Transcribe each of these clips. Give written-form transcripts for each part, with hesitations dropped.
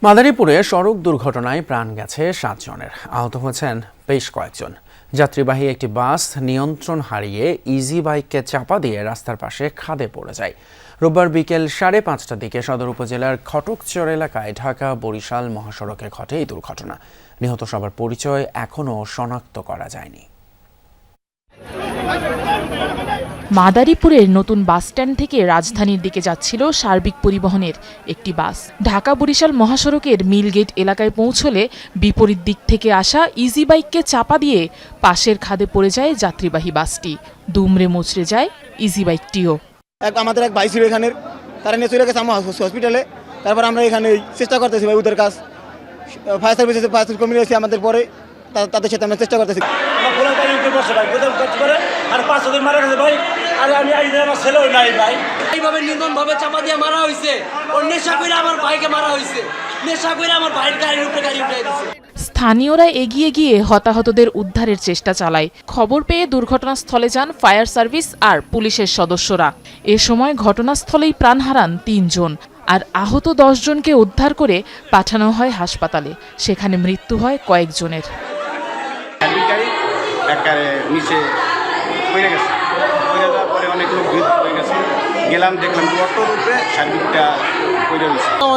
মাদারীপুরে সড়ক দুর্ঘটনায় প্রাণ গেছে 7 জনের, আহত হয়েছেন বেশ কয়েকজন। যাত্রীবাহী একটি বাস নিয়ন্ত্রণ হারিয়ে ইজি বাইককে চাপা দিয়ে রাস্তার পাশে খাদে পড়ে যায়। রোববার বিকেল 5:30টার দিকে সদর উপজেলার খটকচর এলাকায় ঢাকা বরিশাল মহাসড়কে ঘটে এই দুর্ঘটনা। নিহত সবার পরিচয় এখনও শনাক্ত করা যায়নি। মাদারীপুরের নতুন বাসস্ট্যান্ড থেকে রাজধানীর দিকে যাচ্ছিল সার্বিক পরিবহনের একটি বাস। ঢাকা বরিশাল মহাসড়কের মিলগেট এলাকায় পৌঁছলে বিপরীত দিক থেকে আসা ইজি বাইককে চাপা দিয়ে পাশের খাদে পড়ে যায় যাত্রীবাহী বাসটি। দুমড়ে মুচড়ে যায় ইজি বাইকটিও। আমাদের এক ভাই ছিল এখানের, তারা নিয়ে চলে গেছে আমার হসপিটালে। তারপর আমরা এখানে চেষ্টা করতেছি ভাই ওদের কাজ, ফায়ার সার্ভিসের ফায়ার কর্মী রয়েছে আমাদের পরে, তাদের সাথে আমরা চেষ্টা করতেছি। এইভাবে নির্মমভাবে চাপা দিয়ে মারা হয়েছে, ওর নেশা করে আমার ভাইকে মারা হয়েছে, নেশা করে আমার ভাইয়ের গাড়ির উপরে গাড়ি উঠে দিয়েছে। স্থানীয়রা এগিয়ে গিয়ে হতাহতদের উদ্ধারের চেষ্টা চালায়। খবর পেয়ে দুর্ঘটনাস্থলে যান ফায়ার সার্ভিস আর পুলিশের সদস্যরা। এ সময় ঘটনাস্থলেই প্রাণ হারান 3 জন, আর আহত 10 জনকে উদ্ধার করে পাঠানো হয় হাসপাতালে। সেখানে মৃত্যু হয় কয়েকজনের।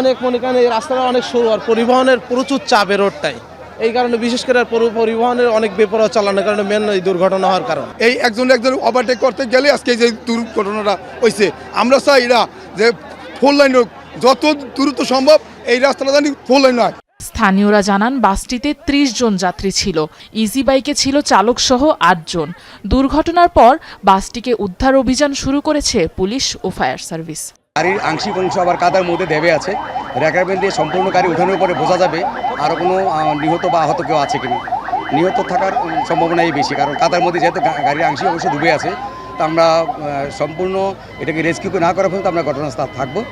অনেক মনে করেন এই রাস্তাটা অনেক সরু আর পরিবহনের প্রচুর চাপ এই রোডটাই, এই কারণে বিশেষ করে পরিবহনের অনেক বেপরোয়া চালানোর কারণে মেন এই দুর্ঘটনা হওয়ার কারণ। এই একজন ওভারটেক করতে গেলে আজকে যে দুর্ঘটনাটা হয়েছে, আমরা চাই এরা যে 4 লাইন হোক, যত দ্রুত সম্ভব এই রাস্তাটা জানি 4 লাইন হয়। স্থানীয়রা জানান বাসটিতে 30 জন যাত্রী ছিল, ইজি বাইকে ছিল চালক সহ 8 জন। দুর্ঘটনার পর বাসটিকে উদ্ধার অভিযান শুরু করেছে পুলিশ ও ফায়ার সার্ভিস। গাড়ির আংশিক অংশ আবার কাদার মধ্যে দেবে আছে, রেকারবেন দিয়ে সম্পূর্ণ গাড়ি উঠানোর পরে বোঝা যাবে আরও কোনো নিহত বা আহত কেউ আছে কিনা। নিহত থাকার সম্ভাবনাই বেশি, কারণ কাদার মধ্যে যেহেতু গাড়ির আংশিক অংশ ডুবে আছে, তা আমরা সম্পূর্ণ এটাকে রেস্কিউ না করা পর্যন্ত আমরা ঘটনাস্থলে থাকবো।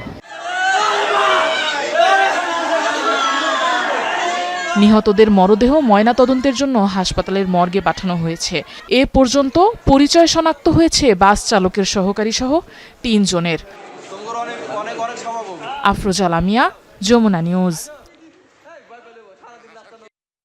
নিহতদের মরদেহ ময়নাতদন্তের জন্য হাসপাতালের মর্গে পাঠানো হয়েছে। এ পর্যন্ত পরিচয় শনাক্ত হয়েছে বাস চালকের সহকারী সহ 3 জনের। আফরোজা লামিয়া, যমুনা নিউজ।